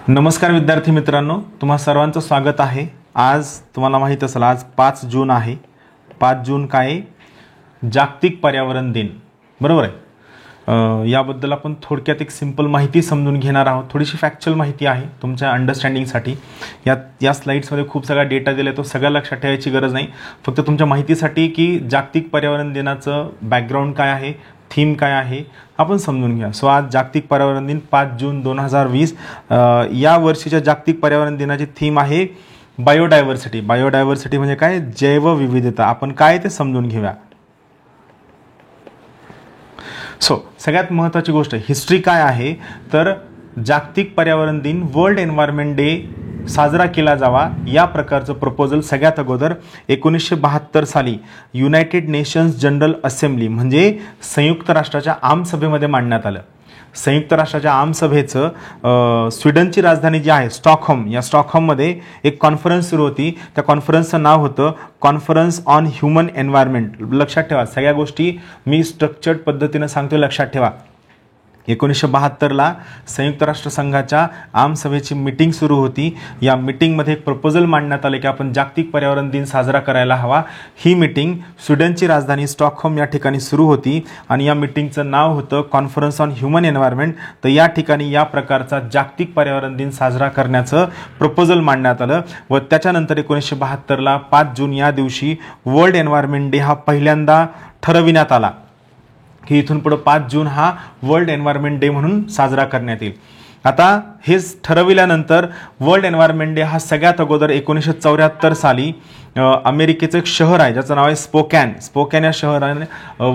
नमस्कार विद्यार्थी मित्रांनो, तुम्हा सर्वांचं स्वागत आहे। आज तुम्हाला माहित असेल आज 5 जून आहे। 5 जून काय जागतिक पर्यावरण दिन, बरोबर आहे। याबद्दल आपण थोडक्यात एक सिंपल माहिती समजून घेणार आहोत। थोडीशी फॅक्च्युअल माहिती आहे तुमच्या अंडरस्टँडिंगसाठी। या स्लाइड्समध्ये खूप सगळा डेटा दिला आहे, तो सगळा लक्षात ठेवायची गरज नाही। फक्त तुमच्या माहितीसाठी की जागतिक पर्यावरण दिनाचं बॅकग्राऊंड काय आहे, थीम काय आहे आपण समजून घ्या। सो आज जागतिक पर्यावरण दिन 5 जून 2020। या वर्षीच्या जागतिक पर्यावरण दिनाची थीम आहे बायोडायव्हर्सिटी। बायोडायव्हर्सिटी म्हणजे काय, जैवविविधता। आपण काय ते समजून घेऊया। सो सगळ्यात महत्त्वाची गोष्ट हिस्ट्री काय आहे, तर जागतिक पर्यावरण दिन वर्ल्ड एन्व्हायरमेंट डे साजरा केला जावा या प्रकारचं प्रपोजल सगळ्यात अगोदर 1972 साली युनायटेड नेशन्स जनरल असेंब्ली म्हणजे संयुक्त राष्ट्राच्या आमसभेमध्ये मांडण्यात आलं। संयुक्त राष्ट्राच्या आमसभेचं स्वीडनची राजधानी जी आहे स्टॉकहोम, या स्टॉकहोममध्ये एक कॉन्फरन्स सुरू होती। त्या कॉन्फरन्सचं नाव होतं कॉन्फरन्स ऑन ह्युमन एन्व्हायरमेंट। लक्षात ठेवा, सगळ्या गोष्टी मी स्ट्रक्चर्ड पद्धतीने सांगतो, लक्षात ठेवा। 1972ला संयुक्त राष्ट्रसंघाच्या आमसभेची मीटिंग सुरू होती। या मीटिंगमध्ये एक प्रपोजल मांडण्यात आले की आपण जागतिक पर्यावरण दिन साजरा करायला हवा। ही मीटिंग स्वीडनची राजधानी स्टॉकहोम या ठिकाणी सुरू होती आणि या मीटिंगचं नाव होतं कॉन्फरन्स ऑन ह्युमन एन्व्हायरमेंट। तर या ठिकाणी या प्रकारचा जागतिक पर्यावरण दिन साजरा करण्याचं प्रपोजल मांडण्यात आलं व त्याच्यानंतर 1972ला 5 जून या दिवशी वर्ल्ड एन्व्हायरमेंट डे हा पहिल्यांदा ठरविण्यात आला की इथून पुढे 5 जून हा वर्ल्ड एन्व्हायरमेंट डे म्हणून साजरा करण्यात येईल। आता हेच ठरविल्यानंतर वर्ल्ड एन्व्हायरमेंट डे हा सगळ्यात अगोदर 1974 साली अमेरिकेचं एक शहर आहे ज्याचं नाव आहे स्पोकॅन या शहराने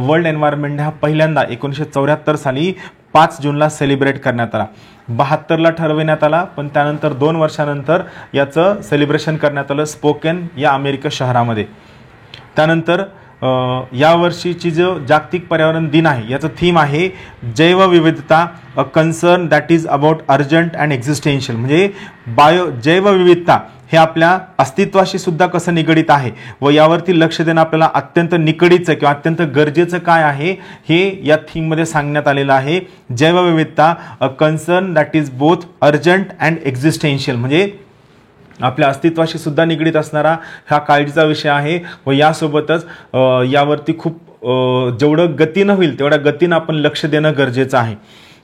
वर्ल्ड एन्व्हायरमेंट डे हा पहिल्यांदा 1974 साली 5 जूनला सेलिब्रेट करण्यात आला। 72ला ठरविण्यात आला, पण त्यानंतर 2 वर्षानंतर याचं सेलिब्रेशन करण्यात आलं स्पोकॅन या अमेरिका शहरामध्ये। त्यानंतर या वर्षीची जो जागतिक पर्यावरण दिन आहे याचं थीम आहे जैवविविधता, अ concern that is about urgent and existential. म्हणजे जैवविविधता हे आपल्या अस्तित्वाशी सुद्धा कसं निगडित आहे व यावरती लक्ष देणं आपल्याला अत्यंत निकडीचं किंवा अत्यंत गरजेचं काय आहे हे या थीममध्ये सांगण्यात आलेलं आहे। जैवविविधता, अ concern that is both urgent and existential, म्हणजे आपल्या अस्तित्वाशी सुद्धा निगडीत असणारा हा काळजीचा विषय आहे व यासोबतच यावरती खूप जेवढं गतीनं होईल तेवढ्या गतीनं आपण लक्ष देणं गरजेचं आहे।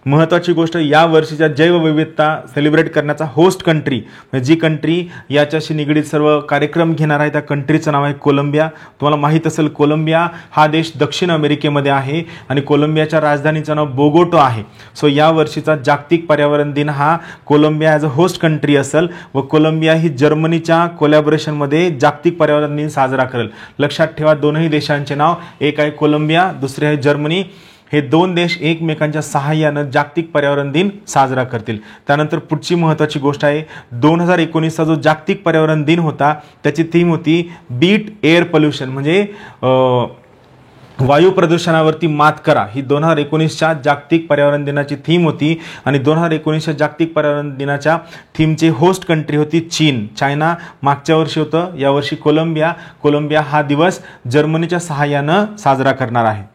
महत्त्वाची गोष्ट, या वर्षीच्या जैवविविधता सेलिब्रेट करण्याचा होस्ट कंट्री म्हणजे जी कंट्री याच्याशी निगडीत सर्व कार्यक्रम घेणार आहे त्या कंट्रीचं नाव आहे कोलंबिया। तुम्हाला माहीत असेल कोलंबिया हा देश दक्षिण अमेरिकेमध्ये आहे आणि कोलंबियाच्या राजधानीचं नाव बोगोटा आहे। सो या वर्षीचा जागतिक पर्यावरण दिन हा Colombia as a host country असेल व कोलंबिया ही जर्मनीच्या कोलॅबोरेशनमध्ये जागतिक पर्यावरण दिन साजरा करेल। लक्षात ठेवा, दोनही देशांचे नाव, एक आहे कोलंबिया, दुसरे आहे जर्मनी। हे 2 देश एकमेकांच्या सहाय्यानं जागतिक पर्यावरण दिन साजरा करतील। त्यानंतर पुढची महत्त्वाची गोष्ट आहे 2019चा जो जागतिक पर्यावरण दिन होता त्याची थीम होती बीट एअर पोल्युशन, म्हणजे वायू प्रदूषणावरती मात करा। ही 2019च्या जागतिक पर्यावरण दिनाची थीम होती आणि 2019च्या जागतिक पर्यावरण दिनाच्या थीमचे होस्ट कंट्री होती चीन। चायना मागच्या वर्षी होतं, यावर्षी कोलंबिया हा दिवस जर्मनीच्या सहाय्यानं साजरा करणार आहे।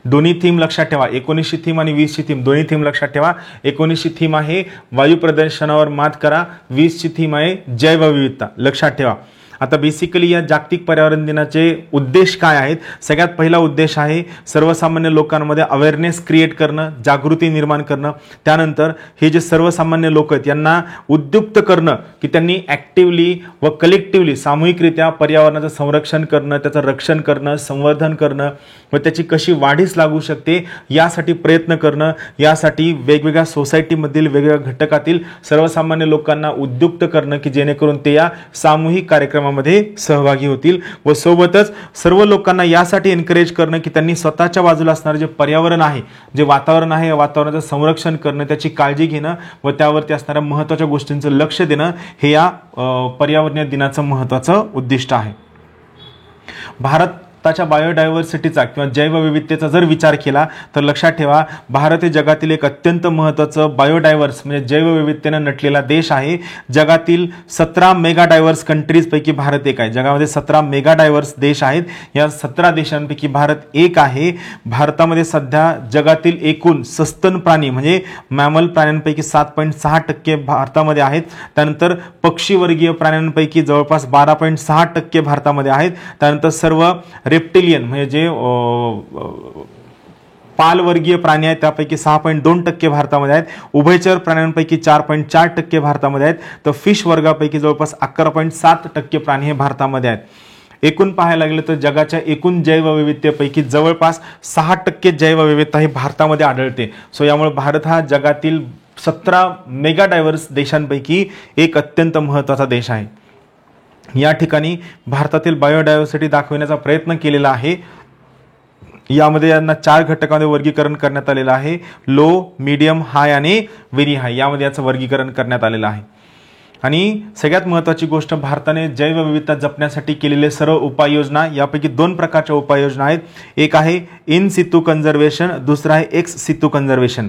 दोन्ही थीम लक्षात ठेवा, 19ची थीम आणि 20ची थीम, दोन्ही थीम लक्षात ठेवा। 19ची थीम आहे वायू प्रदूषणावर मात करा, 20ची थीम आहे जैवविविधता, लक्षात ठेवा। आता बेसिकली या जागतिक पर्यावरण दिनाचे उद्देश काय आहेत। सगळ्यात पहिला उद्देश आहे सर्वसामान्य लोकांमध्ये अवेअरनेस क्रिएट करणं, जागृती निर्माण करणं। त्यानंतर हे जे सर्वसामान्य लोक आहेत यांना उद्युक्त करणं की त्यांनी ॲक्टिव्हली व कलेक्टिव्हली सामूहिकरित्या पर्यावरणाचं संरक्षण करणं, त्याचं रक्षण करणं, संवर्धन करणं व त्याची कशी वाढीस लागू शकते यासाठी प्रयत्न करणं। यासाठी वेगवेगळ्या सोसायटीमधील वेगवेगळ्या घटकातील सर्वसामान्य लोकांना उद्युक्त करणं की जेणेकरून ते या सामूहिक कार्यक्रमामध्ये सहभागी होतील व सोबतच सर्व लोकांना यासाठी एनकरेज करणं की त्यांनी स्वतःच्या बाजूला असणारे जे पर्यावरण आहे, जे वातावरण आहे, या वातावरणाचं संरक्षण करणं, त्याची काळजी घेणं व त्यावरती असणाऱ्या महत्त्वाच्या गोष्टींचं लक्ष देणं हे या पर्यावरणीय दिनाचं महत्त्वाचं उद्दिष्ट आहे। भारत आत्ताच्या बायोडायव्हर्सिटीचा किंवा जैवविविधतेचा जर विचार केला तर लक्षात ठेवा, भारत हे जगातील एक अत्यंत महत्त्वाचं बायोडायव्हर्स म्हणजे जैवविविधतेनं नटलेला देश आहे. जगातील 17 मेगा डायव्हर्स कंट्रीजपैकी भारत एक आहे. जगामध्ये 17 मेगा डायव्हर्स देश आहेत. या 17 देशांपैकी भारत एक आहे. भारतामध्ये सध्या जगातील एकूण सस्तन प्राणी म्हणजे मॅमल प्राण्यांपैकी 7.6% भारतामध्ये आहेत. त्यानंतर पक्षीवर्गीय प्राण्यांपैकी जवळपास 12.6% भारतामध्ये आहेत. त्यानंतर सर्व रेप्टिलियन म्हणजे जे पालवर्गीय प्राणी आहेत त्यापैकी 6.2% भारतामध्ये आहेत. उभयचर प्राण्यांपैकी 4.4% भारतामध्ये आहेत. तर फिश वर्गापैकी जवळपास 11.7% प्राणी हे भारतामध्ये आहेत. एकूण पाहायला गेलं तर जगाच्या एकूण जैवविविधतेपैकी जवळपास 6% जैवविविधता ही भारतामध्ये आढळते. सो यामुळे भारत हा जगातील 17 मेगा डायव्हर्स देशांपैकी एक अत्यंत महत्त्वाचा देश आहे. या ठिकाणी भारतातील बायोडायव्हर्सिटी दाखवण्याचा प्रयत्न केलेला आहे. यामध्ये यांना 4 घटकांमध्ये वर्गीकरण करण्यात आलेलं आहे. लो, मीडियम, हाय आणि व्हेरी हाय यामध्ये याचं वर्गीकरण करण्यात आलेलं आहे. आणि सगळ्यात महत्त्वाची गोष्ट, भारताने जैवविविधता जपण्यासाठी केलेले सर्व उपाययोजना यापैकी 2 प्रकारच्या उपाययोजना आहेत. एक आहे इन सितू कन्झर्वेशन, दुसरा आहे एक्स सितू कन्झर्वेशन.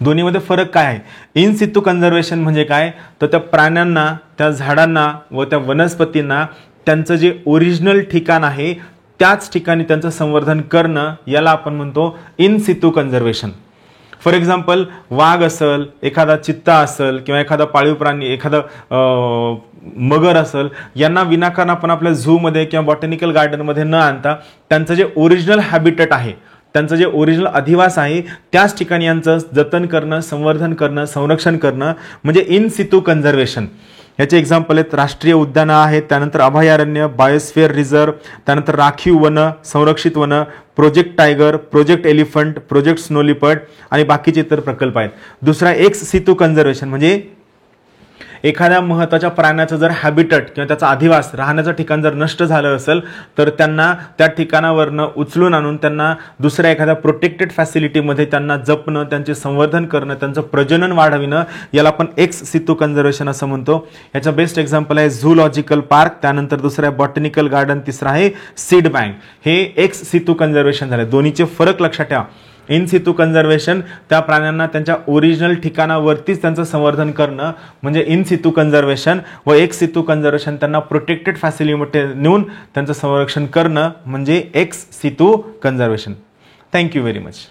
दोन्हीमध्ये फरक काय आहे? इन सितू कन्झर्वेशन म्हणजे काय, तर त्या प्राण्यांना, त्या झाडांना व त्या वनस्पतींना त्यांचं जे ओरिजिनल ठिकाण आहे त्याच ठिकाणी त्यांचं संवर्धन करणं याला आपण म्हणतो in situ conservation. For example, वाघ असेल, एखादा चित्ता असेल किंवा एखादा पाळीव प्राणी, एखादा मगर असेल, यांना विनाकारण आपण आपल्या झूमध्ये किंवा बॉटॅनिकल गार्डनमध्ये न आणता त्यांचं जे ओरिजिनल हॅबिटेट आहे, त्यांचं जे ओरिजिनल अधिवास आहे त्याच ठिकाणी यांचं जतन करणं, संवर्धन करणं, संरक्षण करणं म्हणजे इन सितू कन्झर्वेशन. याचे एक्झाम्पल आहेत राष्ट्रीय उद्यानं आहेत, त्यानंतर अभयारण्य, बायोस्फिअर रिझर्व, त्यानंतर राखीव वनं, संरक्षित वनं, project tiger, project elephant, project snow leopard आणि बाकीचे इतर प्रकल्प आहेत. दुसरा एक्स सितू कन्झर्वेशन म्हणजे एखाद्या महत्त्वाच्या प्राण्याचं जर हॅबिटेट किंवा त्याचा अधिवास, राहण्याचं ठिकाण जर नष्ट झालं असेल तर त्यांना त्या ठिकाणावरनं उचलून आणून त्यांना दुसऱ्या एखाद्या प्रोटेक्टेड फॅसिलिटीमध्ये त्यांना जपणं, त्यांचे संवर्धन करणं, त्यांचं प्रजनन वाढविणं याला आपण एक्स सितू कन्झर्वेशन असं म्हणतो. याचं बेस्ट एक्झाम्पल आहे झूलॉजिकल पार्क, त्यानंतर दुसरं आहे बॉटॅनिकल गार्डन, तिसरं आहे सीड बँक. हे एक्स सितू कन्झर्वेशन झाले. दोन्हीचे फरक लक्षात ठेवा. इन सितू कन्झर्वेशन त्या प्राण्यांना त्यांच्या ओरिजिनल ठिकाणावरतीच त्यांचं संवर्धन करणं म्हणजे इन सितू कन्झर्वेशन, व एक्स सितू कन्झर्वेशन त्यांना प्रोटेक्टेड फॅसिलिटीमध्ये नेऊन त्यांचं संरक्षण करणं म्हणजे ex situ conservation. Thank you very much.